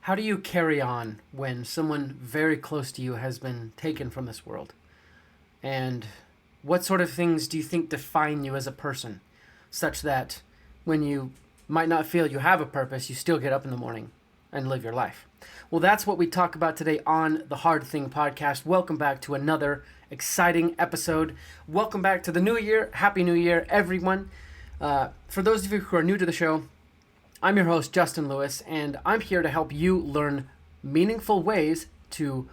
How do you carry on when someone very close to you has been taken from this world? And what sort of things do you think define you as a person, such that when you might not feel you have a purpose, you still get up in the morning and live your life? Well, that's what we talk about today on the Hard Thing podcast. Welcome back to another exciting episode. Welcome back to the new year. Happy New Year, everyone. For those of you who are new to the show, I'm your host, Justin Lewis, and I'm here to help you learn meaningful ways to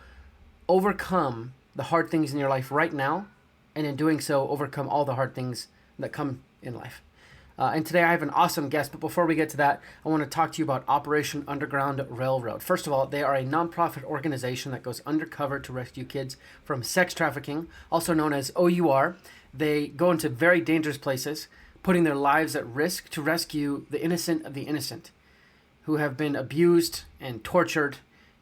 overcome the hard things in your life right now, and in doing so, overcome all the hard things that come in life. And today I have an awesome guest, but before we get to that, I want to talk to you about Operation Underground Railroad. First of all, they are a nonprofit organization that goes undercover to rescue kids from sex trafficking, also known as OUR. They go into very dangerous places, putting their lives at risk to rescue the innocent of the innocent who have been abused and tortured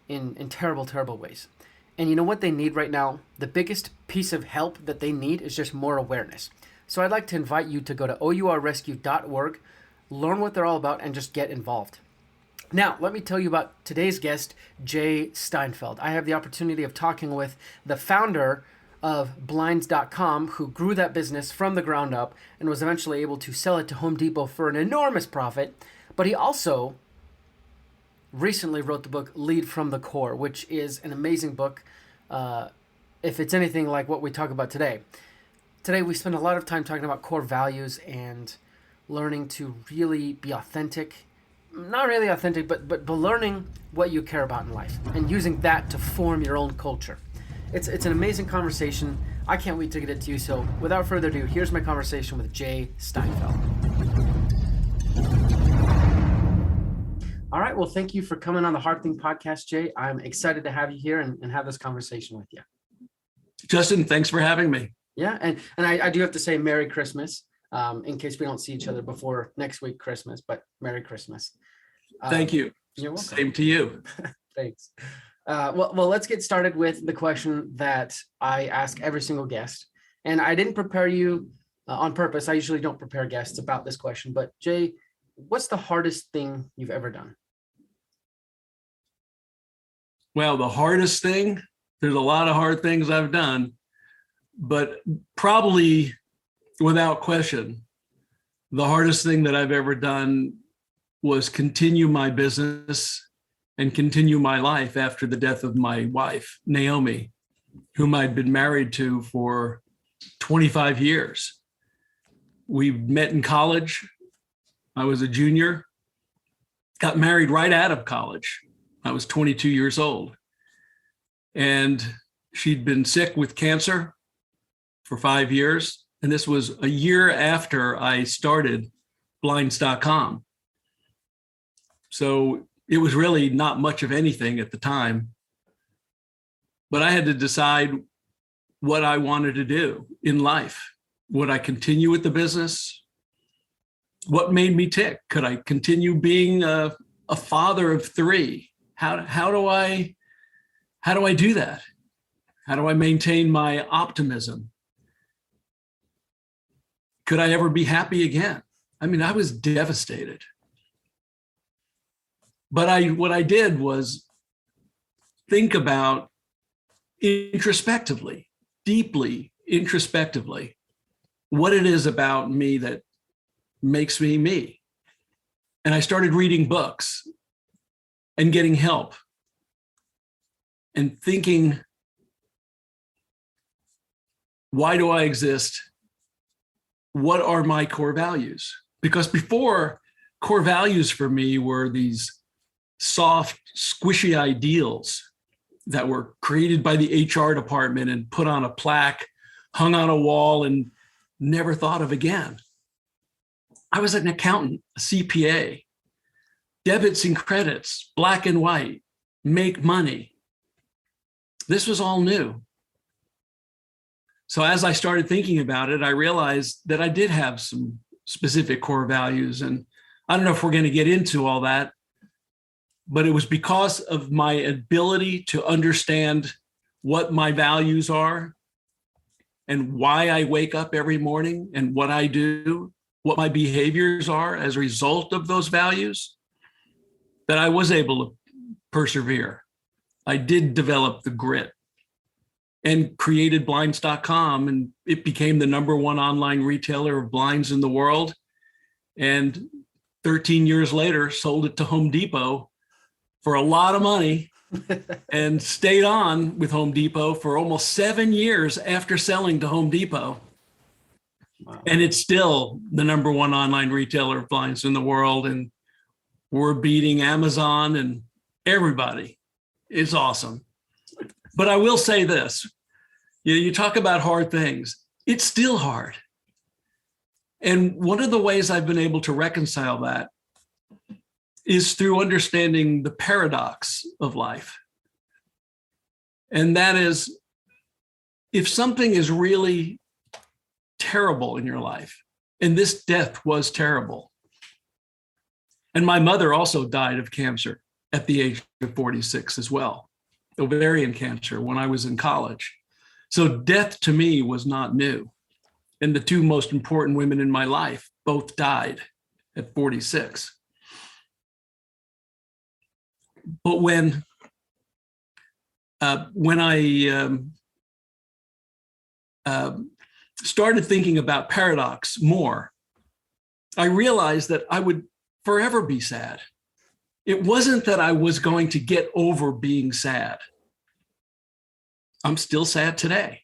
in terrible, terrible ways. And you know what they need right now? The biggest piece of help that they need is just more awareness. So I'd like to invite you to go to OURrescue.org, learn what they're all about, and just get involved. Now, let me tell you about today's guest, Jay Steinfeld. I have the opportunity of talking with the founder of blinds.com, who grew that business from the ground up and was eventually able to sell it to Home Depot for an enormous profit. But he also recently wrote the book Lead from the Core, which is an amazing book if it's anything like what we talk about today. Today we spend a lot of time talking about core values and learning to really be authentic. Not really authentic, but learning what you care about in life and using that to form your own culture. It's an amazing conversation. I can't wait to get it to you. So without further ado, here's my conversation with Jay Steinfeld. All right. Well, thank you for coming on the Hard Thing podcast, Jay. I'm excited to have you here and have this conversation with you. Justin, thanks for having me. Yeah. And I do have to say Merry Christmas in case we don't see each other before next week, Christmas, but Merry Christmas. Thank you. You're welcome. Same to you. Thanks. Well, let's get started with the question that I ask every single guest. And I didn't prepare you on purpose. I usually don't prepare guests about this question. But Jay, what's the hardest thing you've ever done? Well, the hardest thing, there's a lot of hard things I've done, but probably without question, the hardest thing that I've ever done was continue my business and continue my life after the death of my wife, Naomi, whom I'd been married to for 25 years. We met in college. I was a junior, got married right out of college. I was 22 years old. And she'd been sick with cancer for 5 years. And this was a year after I started blinds.com. So it was really not much of anything at the time, but I had to decide what I wanted to do in life. Would I continue with the business? What made me tick? Could I continue being a father of three? How do I do that? How do I maintain my optimism? Could I ever be happy again? I mean, I was devastated. But what I did was think about introspectively, deeply introspectively, what it is about me that makes me me. And I started reading books and getting help and thinking, why do I exist? What are my core values? Because before, core values for me were these soft, squishy ideals that were created by the HR department and put on a plaque, hung on a wall, and never thought of again. I was an accountant, a CPA, debits and credits, black and white, make money. This was all new. So as I started thinking about it, I realized that I did have some specific core values. And I don't know if we're going to get into all that, but it was because of my ability to understand what my values are and why I wake up every morning and what I do, what my behaviors are as a result of those values, that I was able to persevere. I did develop the grit and created blinds.com, and it became the number one online retailer of blinds in the world. And 13 years later, sold it to Home Depot for a lot of money and stayed on with Home Depot for almost 7 years after selling to Home Depot. Wow. And it's still the number one online retailer of blinds in the world. And we're beating Amazon and everybody. It's awesome. But I will say this, you talk about hard things. It's still hard. And one of the ways I've been able to reconcile that is through understanding the paradox of life. And that is, if something is really terrible in your life, and this death was terrible, and my mother also died of cancer at the age of 46 as well, ovarian cancer when I was in college. So death to me was not new. And the two most important women in my life both died at 46. But when I started thinking about paradox more, I realized that I would forever be sad. It wasn't that I was going to get over being sad. I'm still sad today,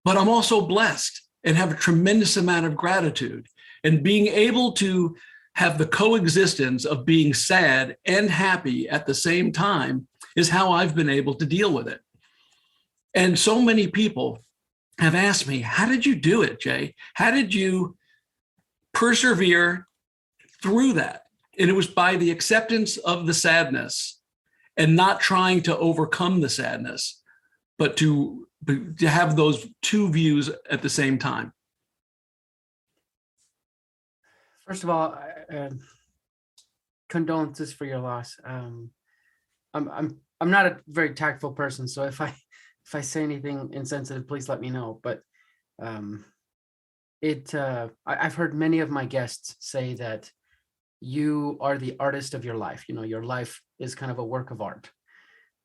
but I'm also blessed and have a tremendous amount of gratitude. And being able to have the coexistence of being sad and happy at the same time is how I've been able to deal with it. And so many people have asked me, how did you do it, Jay? How did you persevere through that? And it was by the acceptance of the sadness and not trying to overcome the sadness, but to have those two views at the same time. First of all, condolences for your loss. I'm not a very tactful person, so if I say anything insensitive, please let me know. But I've heard many of my guests say that you are the artist of your life. You know, your life is kind of a work of art.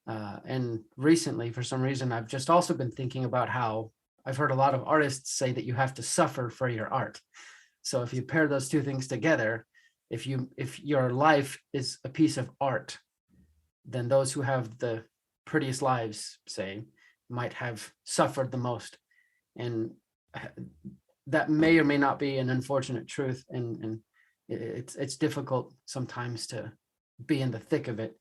And recently, for some reason, I've just also been thinking about how I've heard a lot of artists say that you have to suffer for your art. So if you pair those two things together, if your life is a piece of art, then those who have the prettiest lives, say, might have suffered the most. And that may or may not be an unfortunate truth. And it's difficult sometimes to be in the thick of it.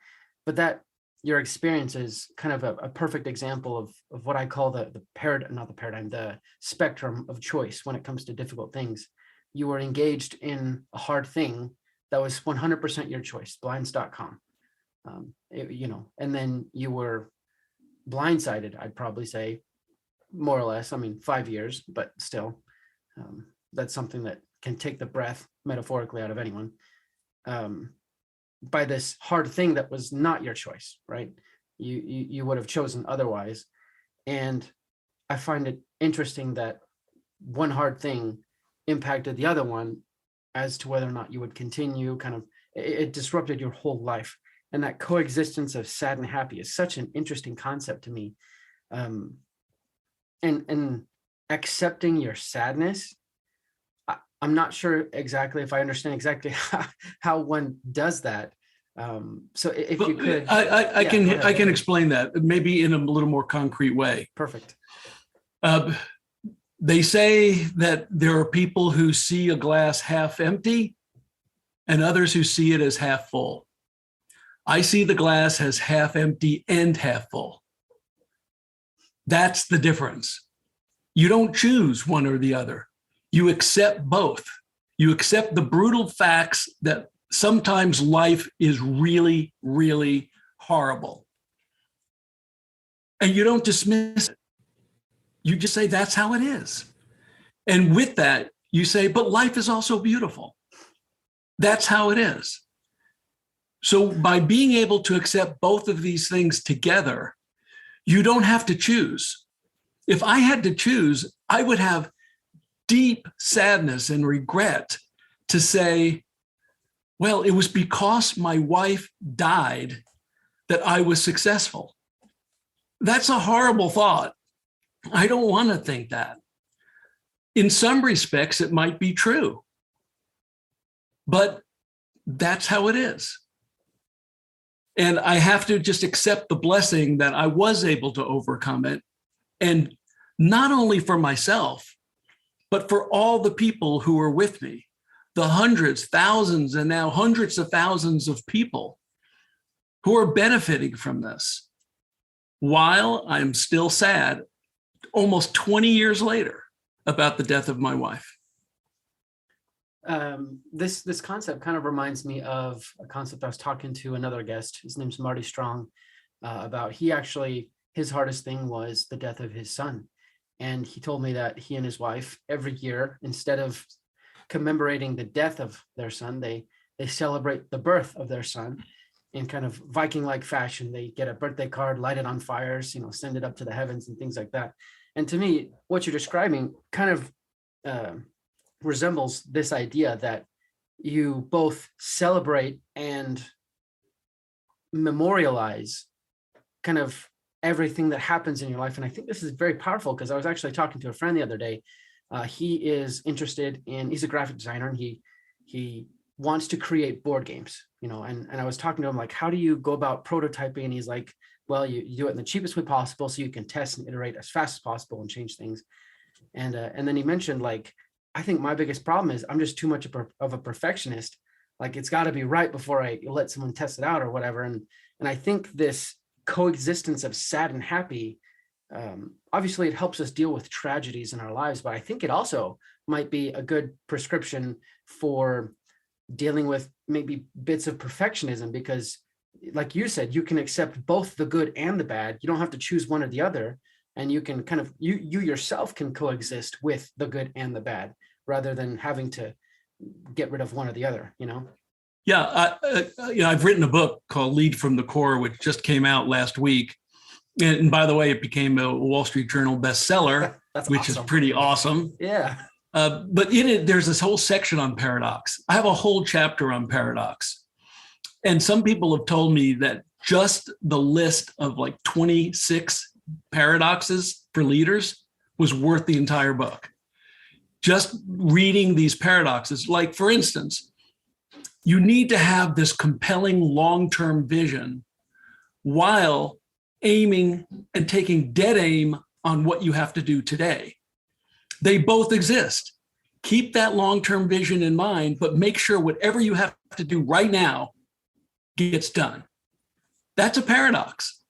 But that your experience is kind of a perfect example of what I call the spectrum of choice when it comes to difficult things. You were engaged in a hard thing that was 100% your choice, blinds.com. And then you were blindsided, I'd probably say, more or less. I mean, 5 years, but still, that's something that can take the breath metaphorically out of anyone. By this hard thing that was not your choice, right? You would have chosen otherwise. And I find it interesting that one hard thing impacted the other one as to whether or not you would continue. It disrupted your whole life. And that coexistence of sad and happy is such an interesting concept to me. And accepting your sadness, I'm not sure exactly if I understand exactly how one does that. So if you could, I can explain that maybe in a little more concrete way. Perfect. They say that there are people who see a glass half empty and others who see it as half full. I see the glass as half empty and half full. That's the difference. You don't choose one or the other. You accept both. You accept the brutal facts that sometimes life is really, really horrible. And you don't dismiss it. You just say, that's how it is. And with that, you say, but life is also beautiful. That's how it is. So by being able to accept both of these things together, you don't have to choose. If I had to choose, I would have deep sadness and regret to say, well, it was because my wife died that I was successful. That's a horrible thought. I don't want to think that. In some respects, it might be true, but that's how it is. And I have to just accept the blessing that I was able to overcome it. And not only for myself, but for all the people who were with me, the hundreds, thousands, and now hundreds of thousands of people who are benefiting from this. While I'm still sad, almost 20 years later, about the death of my wife. This concept kind of reminds me of a concept I was talking to another guest. His name's Marty Strong. About his hardest thing was the death of his son, and he told me that he and his wife every year, instead of commemorating the death of their son, they celebrate the birth of their son in kind of Viking-like fashion. They get a birthday card, light it on fires, send it up to the heavens and things like that. And to me, what you're describing kind of resembles this idea that you both celebrate and memorialize kind of everything that happens in your life. And I think this is very powerful, because I was actually talking to a friend the other day. He is interested he's a graphic designer, and he wants to create board games, and I was talking to him like, how do you go about prototyping? And he's like, well, you do it in the cheapest way possible so you can test and iterate as fast as possible and change things. And then he mentioned, like, I think my biggest problem is I'm just too much of a perfectionist. Like, it's got to be right before I let someone test it out or whatever. And I think this coexistence of sad and happy, obviously it helps us deal with tragedies in our lives, but I think it also might be a good prescription for dealing with maybe bits of perfectionism, because like you said, you can accept both the good and the bad. You don't have to choose one or the other. And you can kind of, you yourself can coexist with the good and the bad, rather than having to get rid of one or the other, Yeah, I've written a book called Lead from the Core, which just came out last week. And by the way, it became a Wall Street Journal bestseller, which is pretty awesome. Yeah. But in it, there's this whole section on paradox. I have a whole chapter on paradox. And some people have told me that just the list of like 26 paradoxes for leaders was worth the entire book. Just reading these paradoxes, like for instance, you need to have this compelling long-term vision while aiming and taking dead aim on what you have to do today. They both exist. Keep that long-term vision in mind, but make sure whatever you have to do right now gets done. That's a paradox.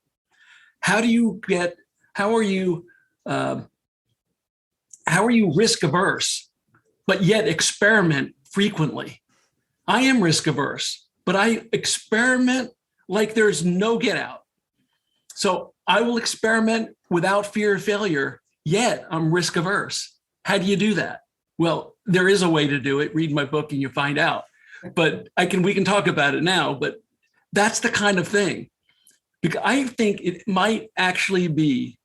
How are you risk averse, but yet experiment frequently? I am risk averse, but I experiment like there's no get out. So I will experiment without fear of failure, yet I'm risk averse. How do you do that? Well, there is a way to do it. Read my book and you find out. But we can talk about it now, but that's the kind of thing. Because I think it might actually be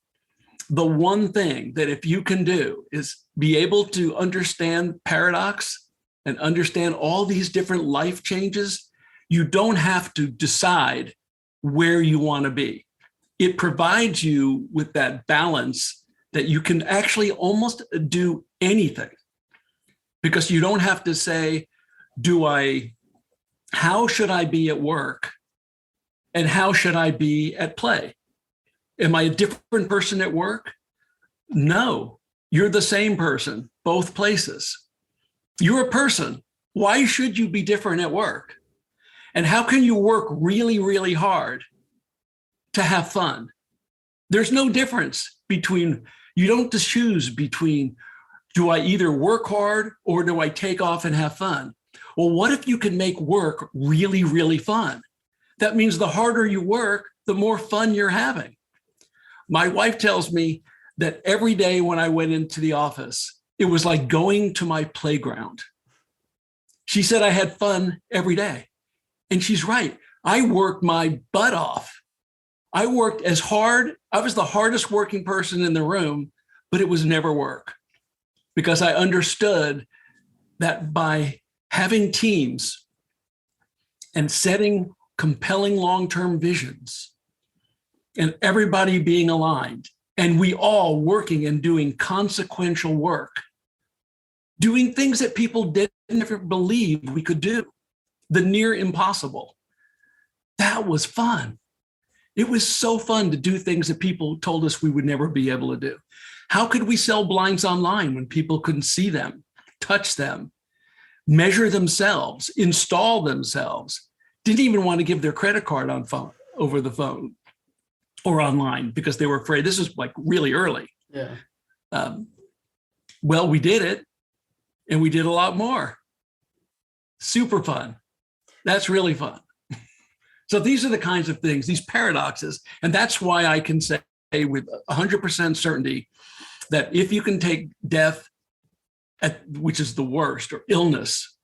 the one thing that if you can do is be able to understand paradox and understand all these different life changes, you don't have to decide where you want to be. It provides you with that balance that you can actually almost do anything, because you don't have to say, how should I be at work and how should I be at play? Am I a different person at work? No, you're the same person, both places. You're a person. Why should you be different at work? And how can you work really, really hard to have fun? There's no difference between, you don't just choose between, do I either work hard or do I take off and have fun? Well, what if you can make work really, really fun? That means the harder you work, the more fun you're having. My wife tells me that every day when I went into the office, it was like going to my playground. She said I had fun every day. And she's right. I worked my butt off. I worked as hard. I was the hardest working person in the room, but it was never work, because I understood that by having teams and setting compelling long-term visions and everybody being aligned and we all working and doing consequential work, doing things that people didn't ever believe we could do, the near impossible. That was fun. It was so fun to do things that people told us we would never be able to do. How could we sell blinds online when people couldn't see them, touch them, measure themselves, install themselves, didn't even want to give their credit card over the phone or online because they were afraid? This was like really early. Yeah. Well, we did it, and we did a lot more. Super fun. That's really fun. So these are the kinds of things, these paradoxes, and that's why I can say with 100% certainty that if you can take death, which is the worst, or illness,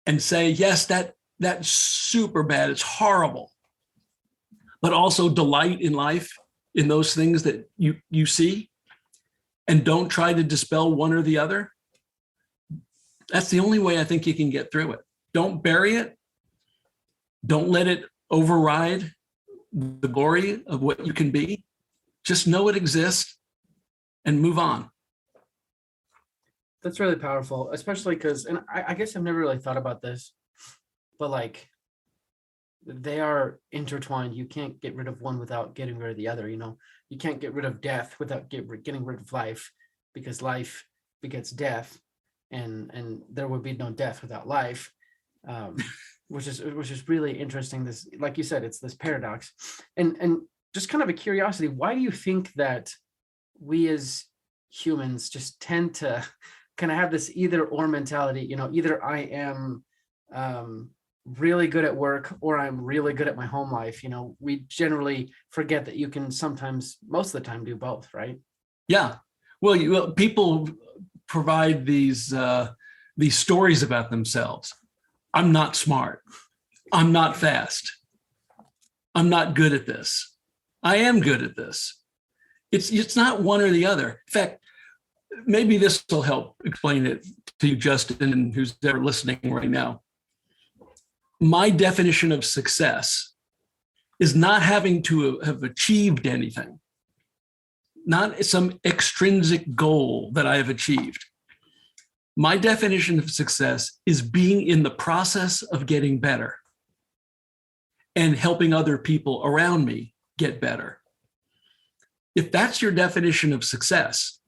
and say, yes, that's super bad, it's horrible, but also delight in life, in those things that you see, and don't try to dispel one or the other, that's the only way I think you can get through it. Don't bury it. Don't let it override the glory of what you can be. Just know it exists and move on. That's really powerful, especially because, and I guess I've never really thought about this, but like they are intertwined. You can't get rid of one without getting rid of the other. You can't get rid of death without getting rid of life, because life begets death, and there would be no death without life. Which is really interesting. This, like you said, it's this paradox, and just kind of a curiosity. Why do you think that we as humans just tend to kind of have this either or mentality? Either I am really good at work or I'm really good at my home life. We generally forget that you can sometimes, most of the time, do both, right? Yeah. Well, people provide these stories about themselves. I'm not smart. I'm not fast. I'm not good at this. I am good at this. It's not one or the other. In fact, maybe this will help explain it to you, Justin, and who's there listening right now. My definition of success is not having to have achieved anything, not some extrinsic goal that I have achieved. My definition of success is being in the process of getting better and helping other people around me get better. If that's your definition of success,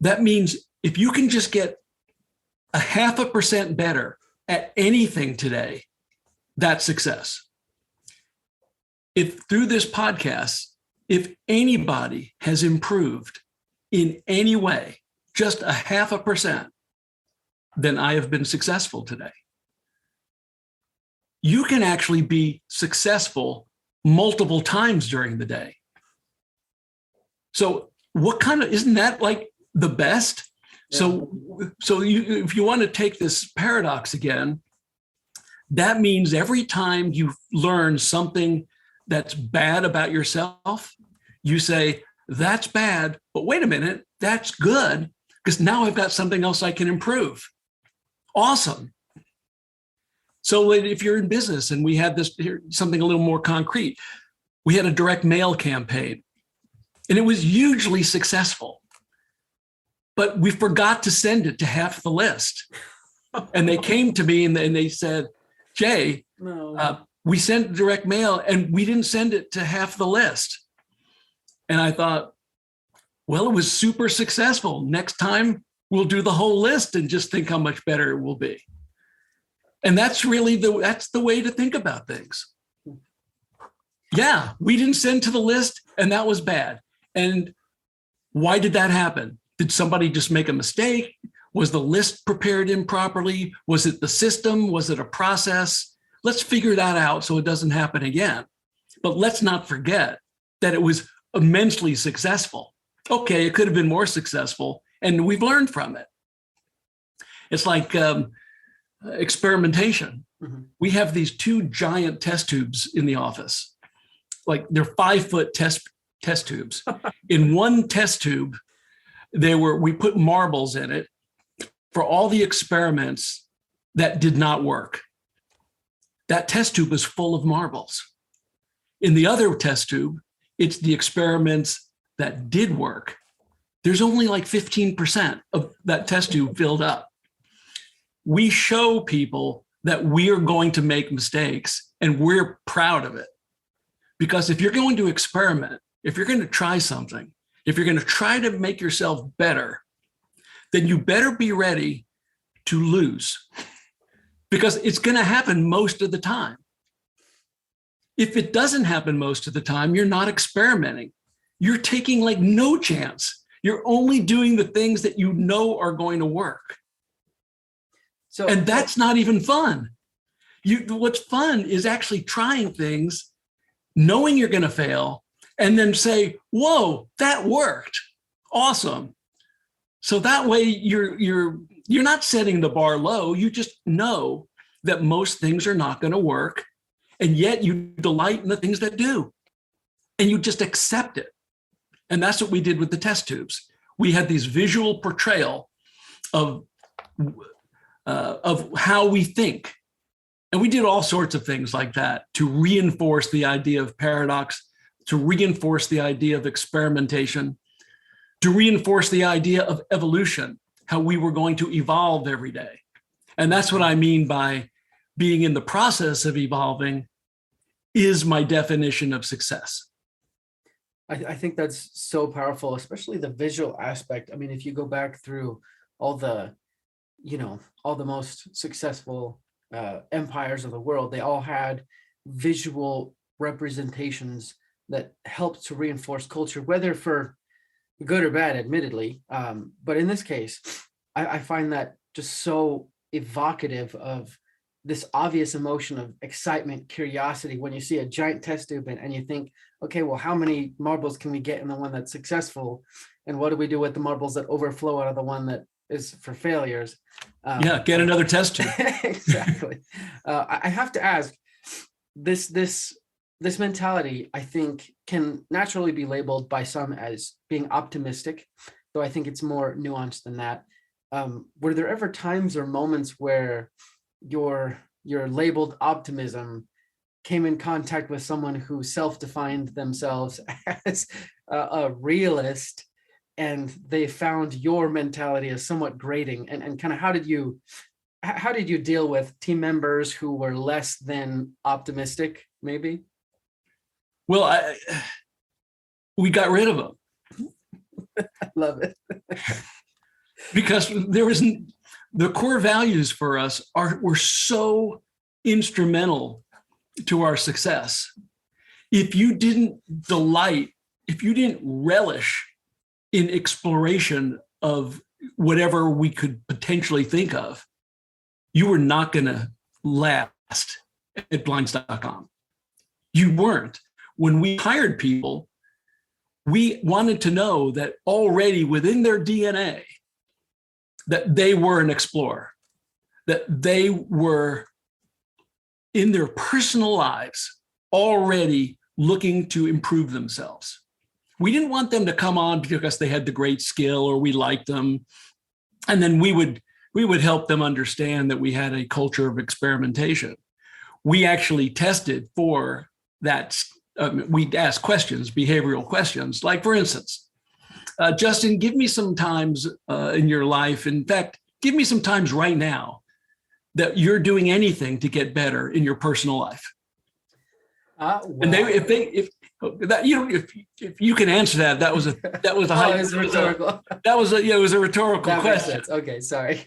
that means if you can just get 0.5% better at anything today, that's success. If through this podcast, if anybody has improved in any way, just 0.5%, then I have been successful today. You can actually be successful multiple times during the day. So isn't that like the best? Yeah. So if you want to take this paradox again, that means every time you learn something that's bad about yourself, you say, that's bad, but wait a minute, that's good, because now I've got something else I can improve. Awesome. So if you're in business, and we had this here, something a little more concrete, we had a direct mail campaign, and it was hugely successful, but we forgot to send it to half the list. And they came to me and they said, Jay, no. We sent direct mail and we didn't send it to half the list. And I thought, well, it was super successful. Next time we'll do the whole list and just think how much better it will be. And that's really that's the way to think about things. Yeah, we didn't send to the list and that was bad. And why did that happen? Did somebody just make a mistake? Was the list prepared improperly? Was it the system? Was it a process? Let's figure that out so it doesn't happen again. But let's not forget that it was immensely successful. Okay, it could have been more successful, and we've learned from it. It's like experimentation. Mm-hmm. We have these 2 giant test tubes in the office. Like they're 5-foot test tubes. In one test tube, we put marbles in it for all the experiments that did not work. that test tube is full of marbles. In the other test tube, it's the experiments that did work. There's only like 15% of that test tube filled up. We show people that we are going to make mistakes and we're proud of it. Because if you're going to experiment, if you're going to try something, if you're going to try to make yourself better, then you better be ready to lose, because it's going to happen most of the time. If it doesn't happen most of the time, you're not experimenting. You're taking like no chance. You're only doing the things that you know are going to work. And that's not even fun. What's fun is actually trying things, knowing you're going to fail, and then say, whoa, that worked. Awesome. So that way you're not setting the bar low. You just know that most things are not going to work. And yet you delight in the things that do. And you just accept it. And that's what we did with the test tubes. We had these visual portrayal of how we think. And we did all sorts of things like that to reinforce the idea of paradox, to reinforce the idea of experimentation, to reinforce the idea of evolution, how we were going to evolve every day. And that's what I mean by being in the process of evolving is my definition of success. I think that's so powerful, especially the visual aspect. I mean, if you go back through all the most successful empires of the world, they all had visual representations that helped to reinforce culture, whether for good or bad, admittedly. But in this case, I find that just so evocative of this obvious emotion of excitement, curiosity, when you see a giant test tube and you think, okay, well, how many marbles can we get in the one that's successful? And what do we do with the marbles that overflow out of the one that is for failures? Get another test tube. Exactly. I have to ask, this mentality, I think, can naturally be labeled by some as being optimistic, though I think it's more nuanced than that. Were there ever times or moments where your labeled optimism came in contact with someone who self-defined themselves as a realist, and they found your mentality as somewhat grating? And kind of how did you deal with team members who were less than optimistic, maybe? Well, we got rid of them. I love it. Because the core values for us were so instrumental to our success. If you didn't delight, if you didn't relish in exploration of whatever we could potentially think of, you were not going to last at blinds.com. You weren't. When we hired people, we wanted to know that already within their DNA, that they were an explorer, that they were in their personal lives already looking to improve themselves. We didn't want them to come on because they had the great skill or we liked them. And then we would help them understand that we had a culture of experimentation. We actually tested for that. We'd ask questions, behavioral questions, like, for instance, Justin, give me some times in your life. In fact, give me some times right now that you're doing anything to get better in your personal life. Wow. And if you can answer that, that was a rhetorical. It was a rhetorical question. Okay, sorry.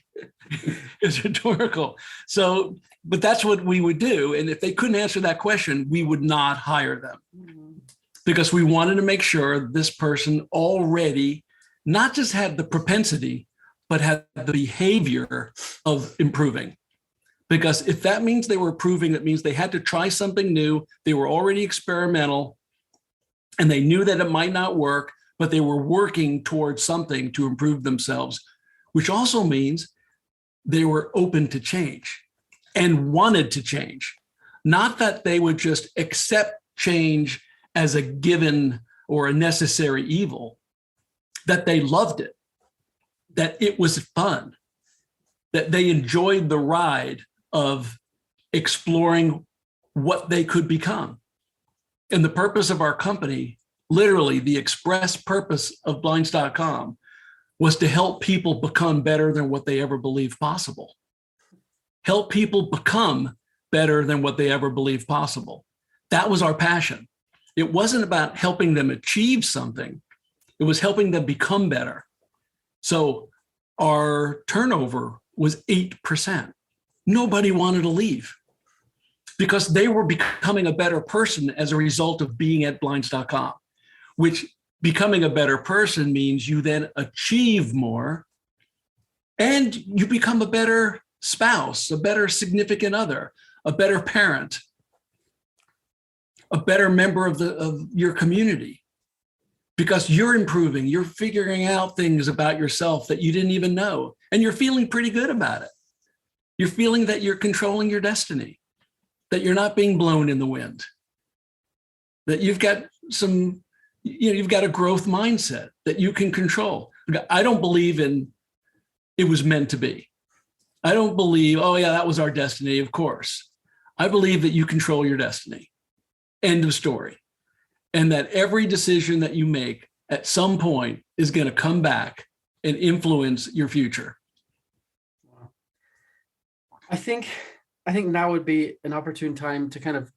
It's rhetorical. So, but that's what we would do. And if they couldn't answer that question, we would not hire them, because we wanted to make sure this person already not just had the propensity, but had the behavior of improving. Because if that means they were improving, that means they had to try something new. They were already experimental and they knew that it might not work, but they were working towards something to improve themselves, which also means they were open to change and wanted to change. Not that they would just accept change as a given or a necessary evil, that they loved it, that it was fun, that they enjoyed the ride of exploring what they could become. And the purpose of our company, literally the express purpose of blinds.com, was to help people become better than what they ever believed possible. Help people become better than what they ever believed possible. That was our passion. It wasn't about helping them achieve something. It was helping them become better. So our turnover was 8%. Nobody wanted to leave because they were becoming a better person as a result of being at blinds.com, which becoming a better person means you then achieve more and you become a better spouse, a better significant other, a better parent, a better member of your community, because you're improving, you're figuring out things about yourself that you didn't even know, and you're feeling pretty good about it. You're feeling that you're controlling your destiny, that you're not being blown in the wind, that you've got you've got a growth mindset that you can control. I don't believe in it was meant to be. I don't believe, oh yeah, that was our destiny, of course. I believe that you control your destiny. End of story. And that every decision that you make at some point is going to come back and influence your future. I think now would be an opportune time to kind of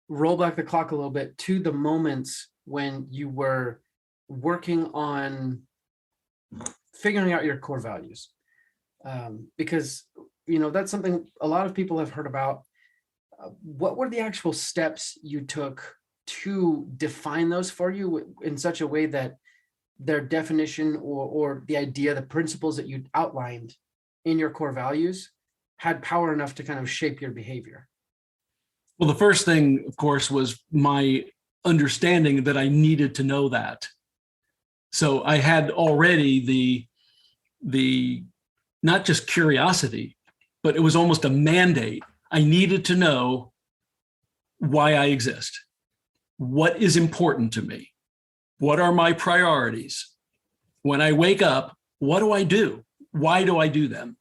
roll back the clock a little bit to the moments when you were working on figuring out your core values. Because, that's something a lot of people have heard about. What were the actual steps you took to define those for you in such a way that their definition or the idea, the principles that you outlined in your core values had power enough to kind of shape your behavior? Well, the first thing, of course, was my understanding that I needed to know that. So I had already the not just curiosity, but it was almost a mandate. I needed to know why I exist. What is important to me? What are my priorities? When I wake up, what do I do? Why do I do them?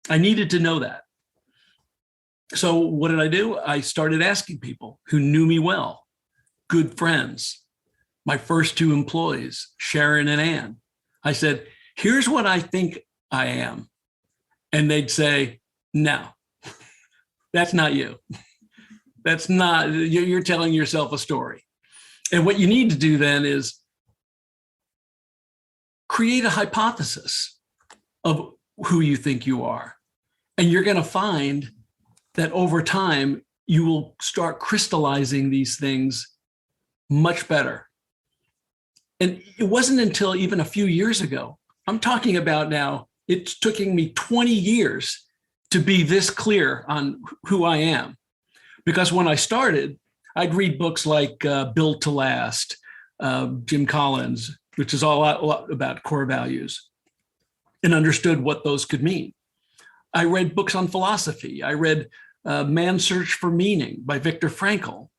I needed to know that. So what did I do? I started asking people who knew me well, good friends, my first two employees, Sharon and Ann. I said, here's what I think I am. And they'd say, no, that's not you. That's not, you're telling yourself a story. And what you need to do then is create a hypothesis of who you think you are. And you're going to find that over time, you will start crystallizing these things much better. And it wasn't until even a few years ago, I'm talking about now, it's taking me 20 years to be this clear on who I am. Because when I started, I'd read books like Built to Last, Jim Collins, which is all about core values, and understood what those could mean. I read books on philosophy. I read Man's Search for Meaning by Viktor Frankl,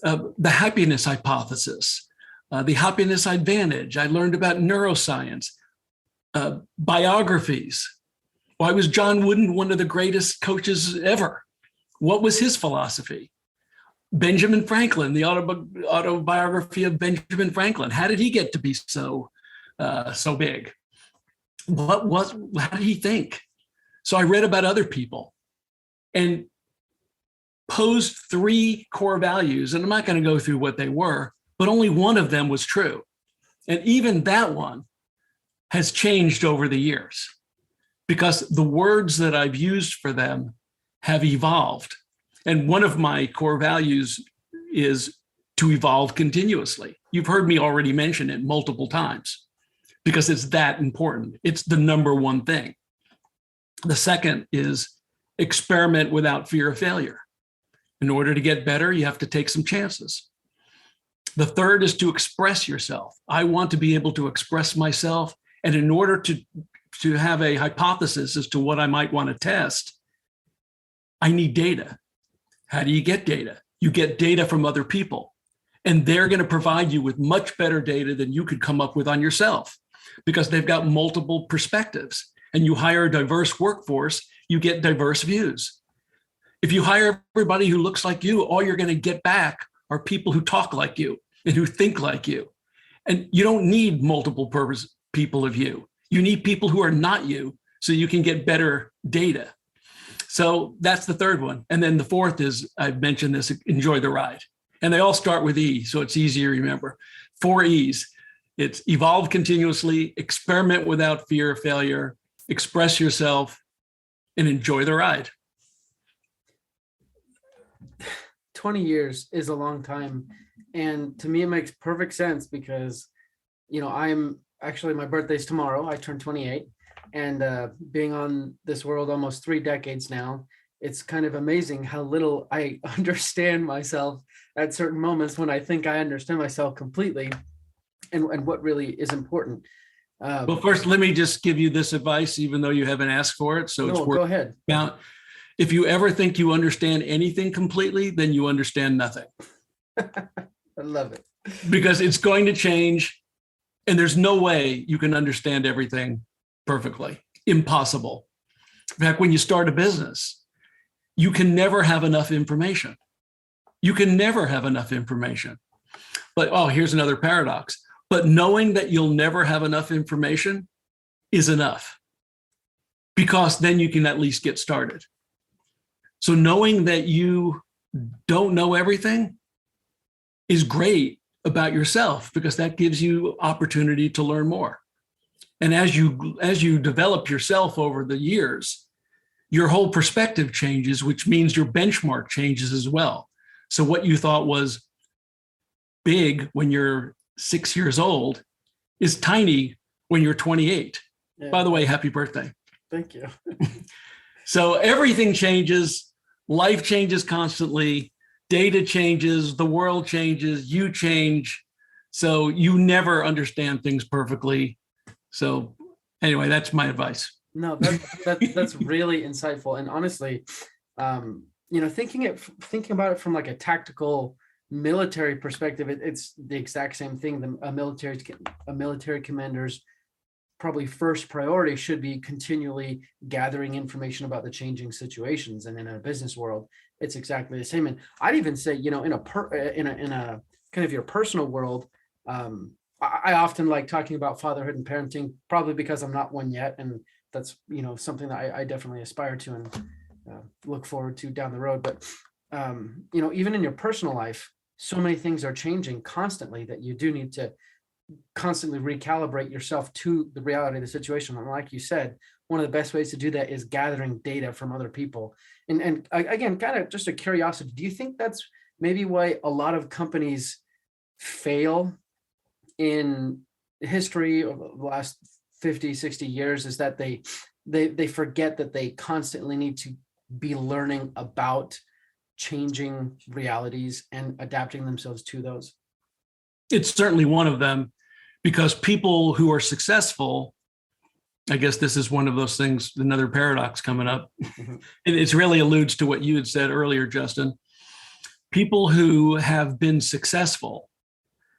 The Happiness Hypothesis, The Happiness Advantage. I learned about neuroscience, biographies. Why was John Wooden one of the greatest coaches ever? What was his philosophy? Benjamin Franklin, the autobiography of Benjamin Franklin. How did he get to be so big? How did he think? So I read about other people and posed 3 core values. And I'm not going to go through what they were, but only one of them was true. And even that one has changed over the years because the words that I've used for them have evolved. And one of my core values is to evolve continuously. You've heard me already mention it multiple times because it's that important. It's the number one thing. The second is experiment without fear of failure. In order to get better, you have to take some chances. The third is to express yourself. I want to be able to express myself. And in order to have a hypothesis as to what I might want to test, I need data. How do you get data? You get data from other people, and they're going to provide you with much better data than you could come up with on yourself because they've got multiple perspectives. And you hire a diverse workforce, you get diverse views. If you hire everybody who looks like you, all you're going to get back are people who talk like you and who think like you. And you don't need multiple purpose people of you. You need people who are not you so you can get better data. So that's the third one. And then the fourth is, I've mentioned this, enjoy the ride. And they all start with E, so it's easier to remember. 4 E's. It's evolve continuously, experiment without fear of failure, express yourself, and enjoy the ride. 20 years is a long time. And to me, it makes perfect sense because, I'm actually, my birthday's tomorrow. I turn 28. And being on this world almost 3 decades now, it's kind of amazing how little I understand myself at certain moments when I think I understand myself completely and what really is important. Well, first, let me just give you this advice, even though you haven't asked for it. So it's worth. Go ahead. Now, if you ever think you understand anything completely, then you understand nothing. I love it. Because it's going to change, and there's no way you can understand everything perfectly. Impossible. In fact, when you start a business, you can never have enough information. You can never have enough information. But, here's another paradox. But knowing that you'll never have enough information is enough, because then you can at least get started. So knowing that you don't know everything is great about yourself, because that gives you opportunity to learn more. And as you develop yourself over the years, your whole perspective changes, which means your benchmark changes as well. So what you thought was big when you're 6 years old is tiny when you're 28. Yeah. By the way, happy birthday. Thank you. So everything changes, life changes constantly, data changes, the world changes, you change. So you never understand things perfectly. So anyway, that's my advice. No, that's really insightful. And honestly, thinking about it from like a tactical military perspective, it's the exact same thing. A military commander's probably first priority should be continually gathering information about the changing situations. And in a business world, it's exactly the same. And I'd even say, in a kind of your personal world, I often like talking about fatherhood and parenting, probably because I'm not one yet, and that's something that I definitely aspire to and look forward to down the road. But even in your personal life, so many things are changing constantly that you do need to constantly recalibrate yourself to the reality of the situation. And like you said, one of the best ways to do that is gathering data from other people. And again, kind of just a curiosity, do you think that's maybe why a lot of companies fail in history of the last 50, 60 years, is that they forget that they constantly need to be learning about changing realities and adapting themselves to those? It's certainly one of them, because people who are successful, I guess this is one of those things, another paradox coming up. Mm-hmm. It really alludes to what you had said earlier, Justin. People who have been successful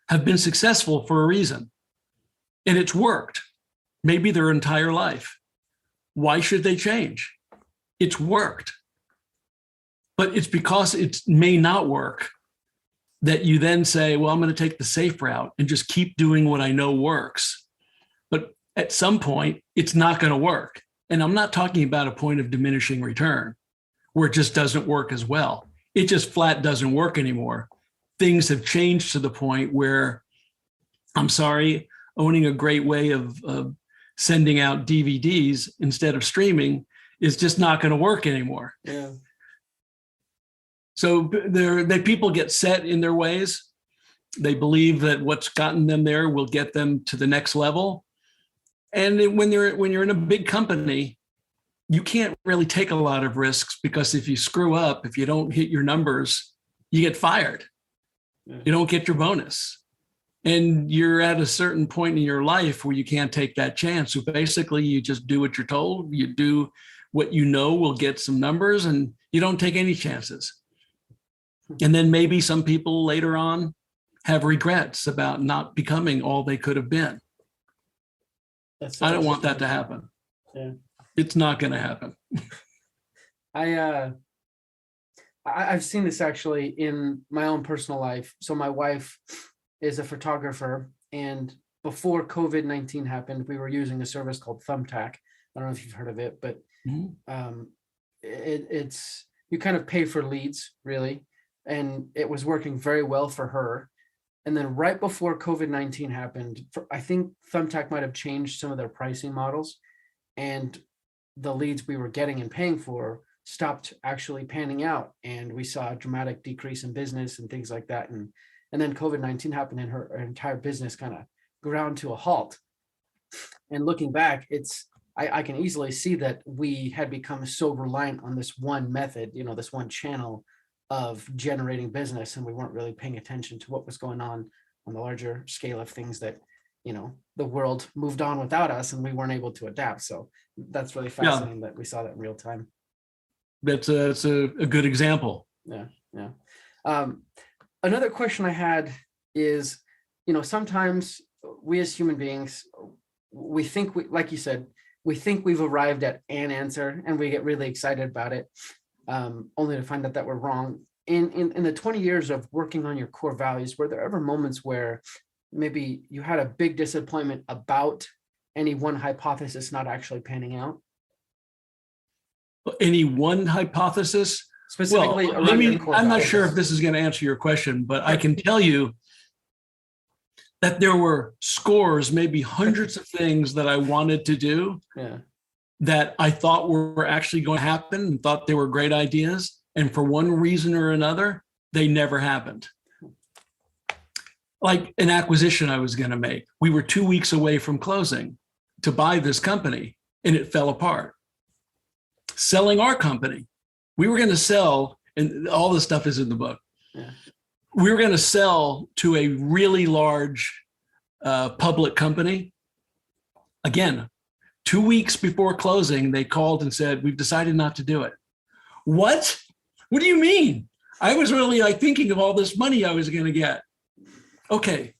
for a reason, and it's worked, maybe their entire life. Why should they change? It's worked. But it's because it may not work that you then say, well, I'm going to take the safe route and just keep doing what I know works. But at some point, it's not going to work. And I'm not talking about a point of diminishing return where it just doesn't work as well. It just flat doesn't work anymore. Things have changed to the point where, I'm sorry, owning a great way of sending out DVDs instead of streaming is just not going to work anymore. Yeah. So people get set in their ways. They believe that what's gotten them there will get them to the next level. And when you're in a big company, you can't really take a lot of risks, because if you screw up, if you don't hit your numbers, you get fired. Yeah. You don't get your bonus. And you're at a certain point in your life where you can't take that chance. So basically, you just do what you're told. You do what you know will get some numbers, and you don't take any chances. And then maybe some people later on have regrets about not becoming all they could have been. I don't want that to happen. Yeah. It's not going to happen. I've seen this actually in my own personal life. So my wife is a photographer, and before COVID-19 happened, we were using a service called Thumbtack. I don't know if you've heard of it, but Mhm. it's you kind of pay for leads, really, and it was working very well for her. And then right before COVID-19 happened, I think Thumbtack might have changed some of their pricing models, and the leads we were getting and paying for stopped actually panning out, and we saw a dramatic decrease in business and things like that. And then COVID-19 happened, and her entire business kind of ground to a halt. And looking back, I can easily see that we had become so reliant on this one method, this one channel of generating business, and we weren't really paying attention to what was going on the larger scale of things, that the world moved on without us and we weren't able to adapt. So that's really Yeah, fascinating that we saw that in real time. that's a good example. Yeah, yeah. Another question I had is, sometimes we as human beings, we think like you said, we think we've arrived at an answer and we get really excited about it, only to find out that we're wrong. In the 20 years of working on your core values, were there ever moments where maybe you had a big disappointment about any one hypothesis not actually panning out? Any one hypothesis? Specifically Well, around your core I'm not values. sure if this is going to answer your question, but I can tell you that there were scores, maybe hundreds of things that I wanted to do Yeah. that I thought were actually going to happen and thought they were great ideas. And for one reason or another, they never happened. Like an acquisition I was going to make. We were 2 weeks away from closing to buy this company, and it fell apart. Selling our company. We were going to sell, and all this stuff is in the book. Yeah. We were going to sell to a really large public company. Again, 2 weeks before closing, they called and said, "We've decided not to do it." What? What do you mean? I was really thinking of all this money I was going to get. Okay,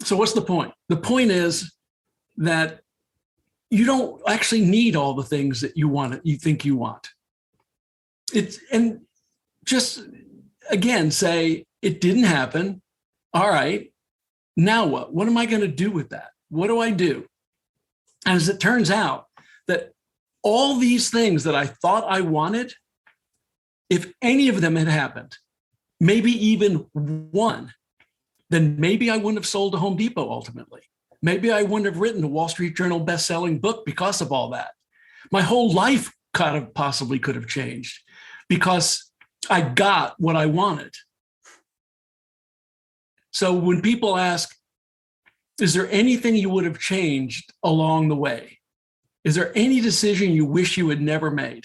so what's the point? The point is that you don't actually need all the things that you think you want. And just again, say it didn't happen. All right, now what? What am I going to do with that? What do I do? And as it turns out, that all these things that I thought I wanted, if any of them had happened, maybe even one, then maybe I wouldn't have sold to Home Depot ultimately. Maybe I wouldn't have written a Wall Street Journal best-selling book because of all that. My whole life possibly could have changed because I got what I wanted. So when people ask, is there anything you would have changed along the way? Is there any decision you wish you had never made?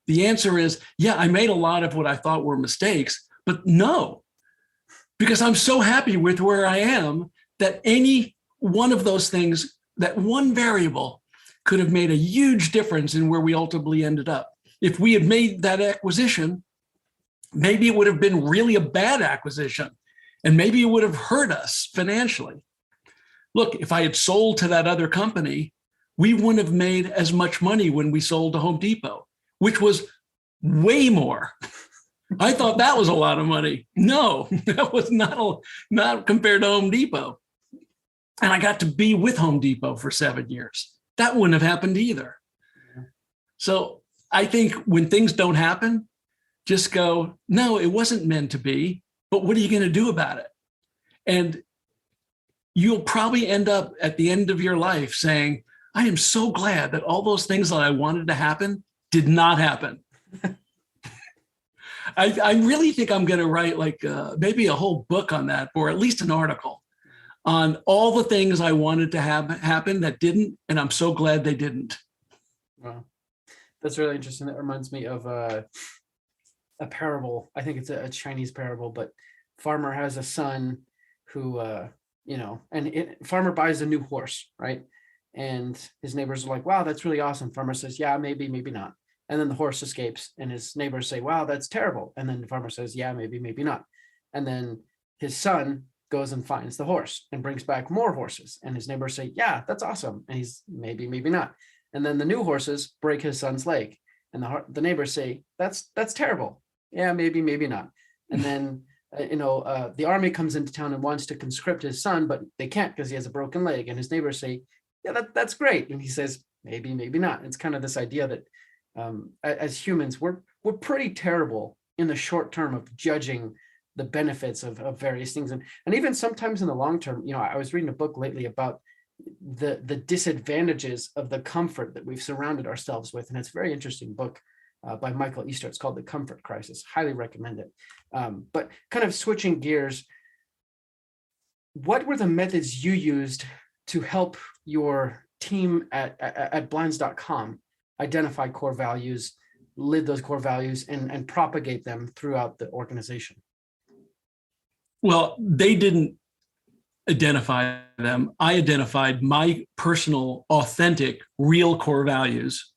The answer is, yeah, I made a lot of what I thought were mistakes, but no, because I'm so happy with where I am that any one of those things, that one variable could have made a huge difference in where we ultimately ended up. If we had made that acquisition, maybe it would have been really a bad acquisition, and maybe it would have hurt us financially. Look, if I had sold to that other company, we wouldn't have made as much money when we sold to Home Depot, which was way more. I thought that was a lot of money. No, that was not compared to Home Depot. And I got to be with Home Depot for 7 years. That wouldn't have happened either. So I think when things don't happen, just go, no, it wasn't meant to be, but what are you going to do about it? And you'll probably end up at the end of your life saying, I am so glad that all those things that I wanted to happen did not happen. I really think I'm going to write maybe a whole book on that, or at least an article on all the things I wanted to have happen that didn't, and I'm so glad they didn't. Wow, that's really interesting. That reminds me of a parable. I think it's a Chinese parable, but farmer has a son who, farmer buys a new horse, right? And his neighbors are like, wow, that's really awesome. Farmer says, yeah, maybe, maybe not. And then the horse escapes, and his neighbors say, wow, that's terrible. And then the farmer says, yeah, maybe, maybe not. And then his son goes and finds the horse and brings back more horses. And his neighbors say, yeah, that's awesome. And he's maybe, maybe not. And then the new horses break his son's leg. And the neighbors say, that's terrible. yeah, maybe, maybe not. And then, the army comes into town and wants to conscript his son, but they can't because he has a broken leg. And his neighbors say, yeah, that's great. And he says, maybe, maybe not. It's kind of this idea that as humans, we're pretty terrible in the short term of judging the benefits of various things. And even sometimes in the long term, I was reading a book lately about the disadvantages of the comfort that we've surrounded ourselves with. And it's a very interesting book by Michael Easter. It's called The Comfort Crisis. Highly recommend it. But kind of switching gears, what were the methods you used to help your team at blinds.com identify core values, live those core values, and propagate them throughout the organization? Well, they didn't identify them. I identified my personal, authentic, real core values.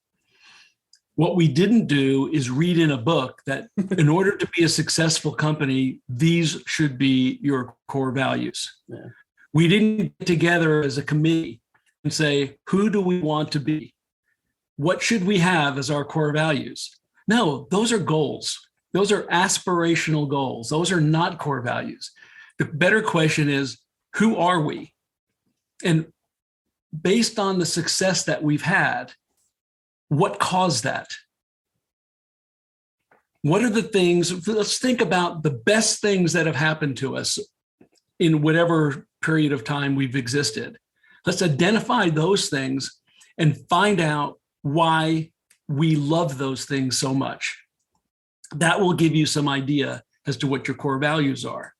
What we didn't do is read in a book that in order to be a successful company, these should be your core values. Yeah. We didn't get together as a committee and say, who do we want to be? What should we have as our core values? No, those are goals. Those are aspirational goals. Those are not core values. The better question is, who are we? And based on the success that we've had, what caused that? What are the things? Let's think about the best things that have happened to us in whatever period of time we've existed. Let's identify those things and find out why we love those things so much. That will give you some idea as to what your core values are.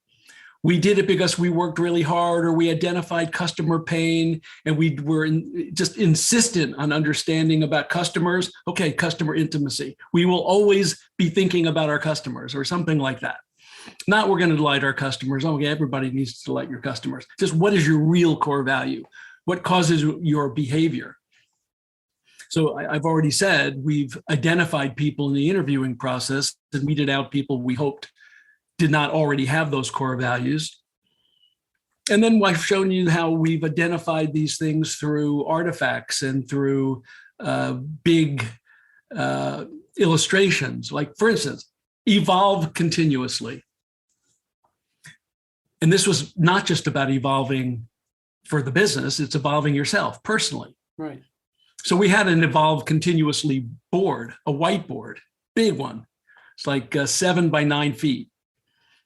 We did it because we worked really hard, or we identified customer pain, and we were just insistent on understanding about customers. Okay, customer intimacy. We will always be thinking about our customers or something like that. Not we're going to delight our customers. Okay, everybody needs to delight your customers. Just what is your real core value? What causes your behavior? So I've already said we've identified people in the interviewing process and weeded out people we hoped did not already have those core values. And then I've shown you how we've identified these things through artifacts and through big illustrations. Like, for instance, evolve continuously. And this was not just about evolving for the business, it's evolving yourself personally. Right. So we had an evolve continuously board, a whiteboard, big one. It's like 7 by 9 feet.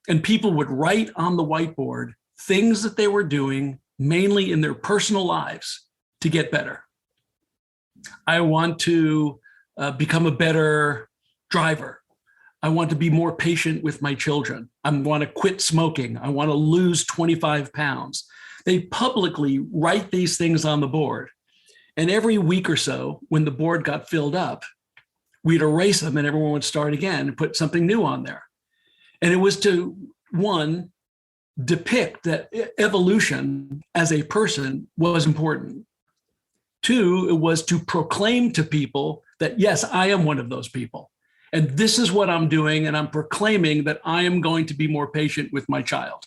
And people would write on the whiteboard things that they were doing, mainly in their personal lives, to get better. I want to become a better driver. I want to be more patient with my children. I want to quit smoking. I want to lose 25 pounds. They publicly write these things on the board. And every week or so, when the board got filled up, we'd erase them and everyone would start again and put something new on there. And it was to, one, depict that evolution as a person was important. Two, it was to proclaim to people that, yes, I am one of those people. And this is what I'm doing. And I'm proclaiming that I am going to be more patient with my child.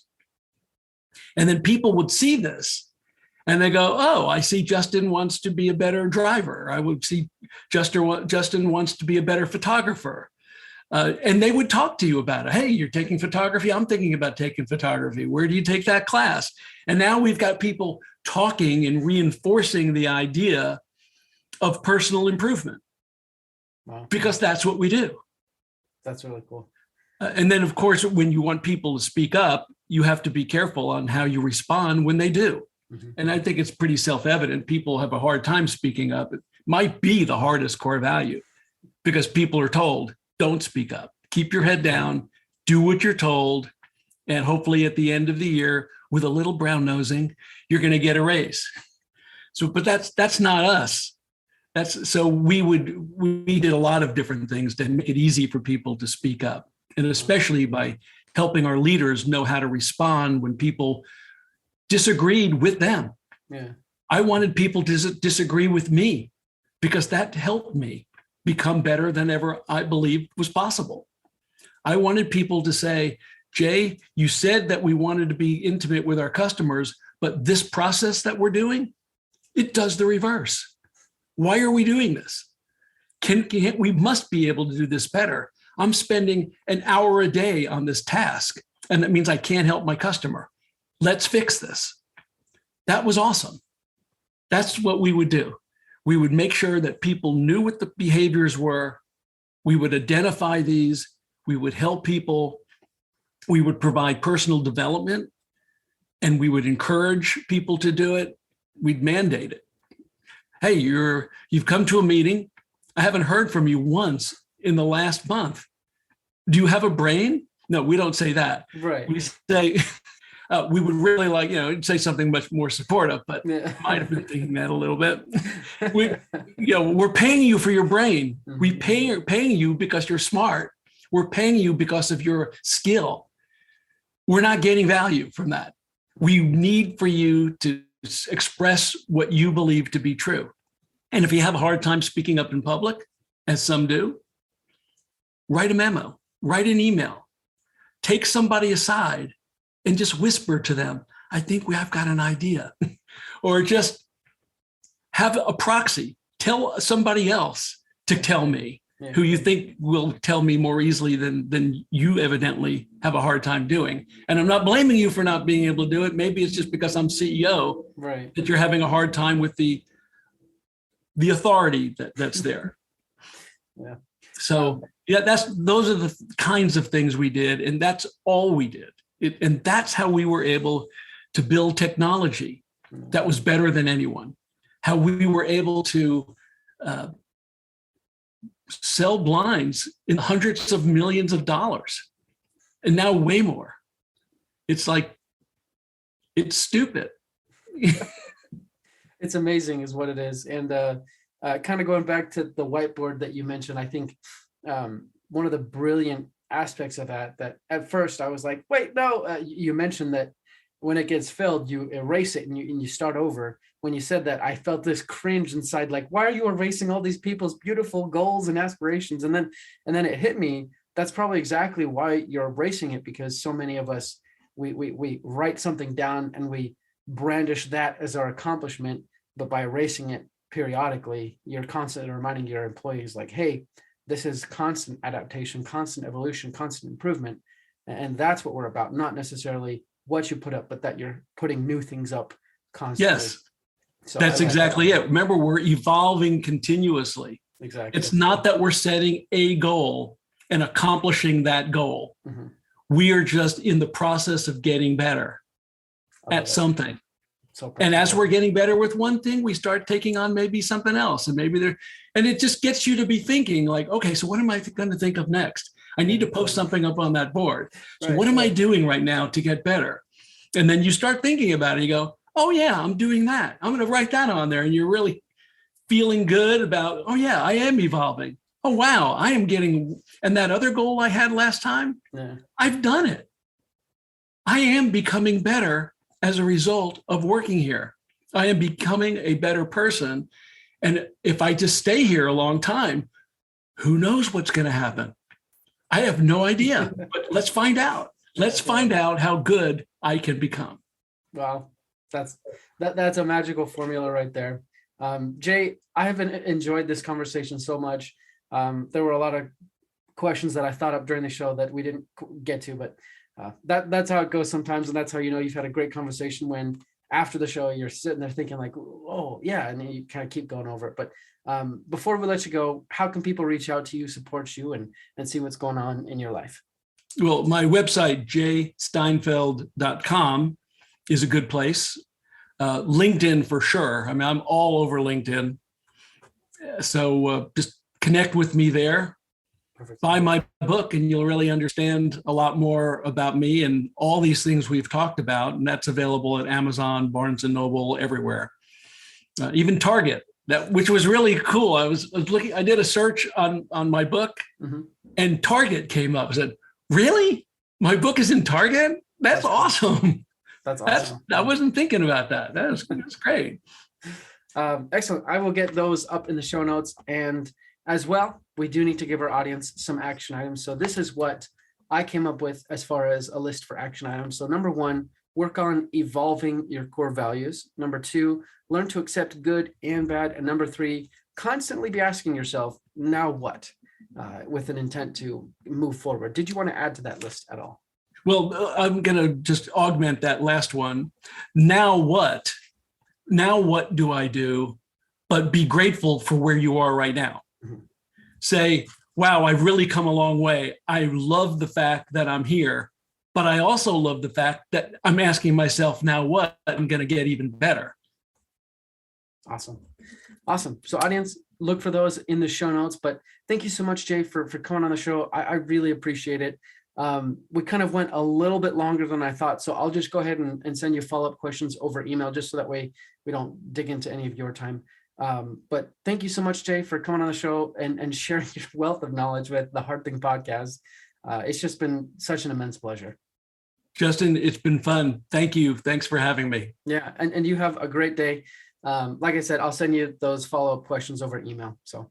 And then people would see this and they go, oh, I see Justin wants to be a better driver. I would see Justin wants to be a better photographer. And they would talk to you about it. Hey, you're taking photography? I'm thinking about taking photography. Where do you take that class? And now we've got people talking and reinforcing the idea of personal improvement. Wow. Because that's what we do. That's really cool. And then, of course, when you want people to speak up, you have to be careful on how you respond when they do. Mm-hmm. And I think it's pretty self-evident. People have a hard time speaking up. It might be the hardest core value because people are told, don't speak up, keep your head down, do what you're told. And hopefully at the end of the year, with a little brown nosing, you're going to get a raise. So, but that's not us. We did a lot of different things to make it easy for people to speak up. And especially by helping our leaders know how to respond when people disagreed with them. Yeah. I wanted people to disagree with me because that helped me become better than ever I believed was possible. I wanted people to say, Jay, you said that we wanted to be intimate with our customers, but this process that we're doing, it does the reverse. Why are we doing this? We must be able to do this better. I'm spending an hour a day on this task, and that means I can't help my customer. Let's fix this. That was awesome. That's what we would do. We would make sure that people knew what the behaviors were. We would identify these. We would help people. We would provide personal development, and we would encourage people to do it. We'd mandate it. Hey, you've come to a meeting. I haven't heard from you once in the last month. Do you have a brain? No, we don't say that. Right. We say, we would really like, say something much more supportive, but Yeah. might have been thinking that a little bit. We're paying you for your brain. Mm-hmm. We paying you because you're smart. We're paying you because of your skill. We're not getting value from that. We need for you to express what you believe to be true. And if you have a hard time speaking up in public, as some do, write a memo, write an email, take somebody aside and just whisper to them, I think I've got an idea. Or just have a proxy, tell somebody else to tell me, who you think will tell me more easily than you evidently have a hard time doing. And I'm not blaming you for not being able to do it. Maybe it's just because I'm CEO, right, that you're having a hard time with the authority that's there. Yeah. So those are the kinds of things we did, and that's all we did. And that's how we were able to build technology that was better than anyone. How we were able to sell blinds in hundreds of millions of dollars, and now way more. It's like, it's stupid. It's amazing is what it is. And kind of going back to the whiteboard that you mentioned, I think one of the brilliant aspects of that at first I was like, wait, no, you mentioned that when it gets filled, you erase it and you start over. When you said that, I felt this cringe inside, like, why are you erasing all these people's beautiful goals and aspirations? And then it hit me. That's probably exactly why you're erasing it, because so many of us, we write something down and we brandish that as our accomplishment, but by erasing it periodically, you're constantly reminding your employees, like, hey, this is constant adaptation, constant evolution, constant improvement. And that's what we're about, not necessarily what you put up, but that you're putting new things up constantly. Yes, so that's exactly it. Remember, we're evolving continuously. Exactly. It's not that we're setting a goal and accomplishing that goal. Mm-hmm. We are just in the process of getting better at something. And as we're getting better with one thing, we start taking on maybe something else, and and it just gets you to be thinking like, okay, so what am I going to think of next? I need to post something up on that board. So what am I doing right now to get better? And then you start thinking about it. You go, oh yeah, I'm doing that. I'm going to write that on there. And you're really feeling good about, oh yeah, I am evolving. Oh wow, I am getting, and that other goal I had last time, I've done it. I am becoming better as a result of working here. I am becoming a better person. And if I just stay here a long time, who knows what's going to happen? I have no idea, but let's find out. Let's find out how good I can become. Wow, that's a magical formula right there. Jay, I have enjoyed this conversation so much. There were a lot of questions that I thought up during the show that we didn't get to, but that's how it goes sometimes. And that's how you've had a great conversation, when after the show, you're sitting there thinking like, oh yeah, and then you kind of keep going over it. But before we let you go, how can people reach out to you, support you, and see what's going on in your life? Well, my website, jsteinfeld.com, is a good place. LinkedIn for sure. I mean, I'm all over LinkedIn. So just connect with me there. Perfect. Buy my book and you'll really understand a lot more about me and all these things we've talked about. And that's available at Amazon, Barnes and Noble, everywhere. Even Target, which was really cool. I was looking, I did a search on my book, and Target came up. I said, really? My book is in Target? That's awesome. That's awesome. I wasn't thinking about that. That's great. Excellent. I will get those up in the show notes. And as well, we do need to give our audience some action items. So this is what I came up with as far as a list for action items. So number 1, work on evolving your core values. Number 2, learn to accept good and bad. And number 3, constantly be asking yourself, now what? with an intent to move forward. Did you want to add to that list at all? Well, I'm going to just augment that last one. Now what? Now what do I do? But be grateful for where you are right now. Mm-hmm. Say, wow, I've really come a long way. I love the fact that I'm here, but I also love the fact that I'm asking myself, now what? I'm going to get even better. Awesome. So audience, look for those in the show notes, but thank you so much, Jay, for coming on the show. I really appreciate it. We kind of went a little bit longer than I thought, so I'll just go ahead and send you follow-up questions over email, just so that way we don't dig into any of your time. But thank you so much, Jay, for coming on the show and sharing your wealth of knowledge with the Hard Thing podcast. It's just been such an immense pleasure. Justin, it's been fun. Thank you. Thanks for having me. Yeah, and you have a great day. Like I said, I'll send you those follow-up questions over email. So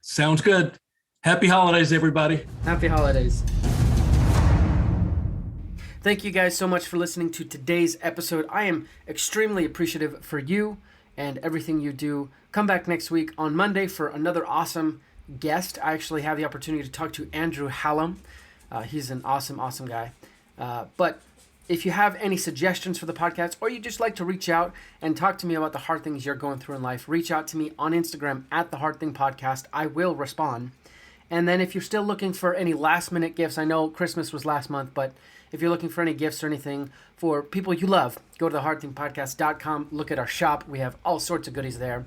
sounds good. Happy holidays, everybody. Happy holidays. Thank you guys so much for listening to today's episode. I am extremely appreciative for you and everything you do. Come back next week on Monday for another awesome guest. I actually have the opportunity to talk to Andrew Hallam. He's an awesome guy. But if you have any suggestions for the podcast, or you just like to reach out and talk to me about the hard things you're going through in life, reach out to me on Instagram at the Hard Thing Podcast. I will respond. And then if you're still looking for any last minute gifts, I know Christmas was last month, but if you're looking for any gifts or anything for people you love, go to thehardthingpodcast.com. Look at our shop. We have all sorts of goodies there.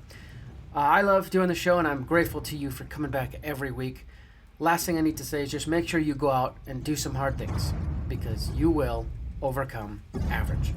I love doing the show, and I'm grateful to you for coming back every week. Last thing I need to say is just make sure you go out and do some hard things, because you will overcome average.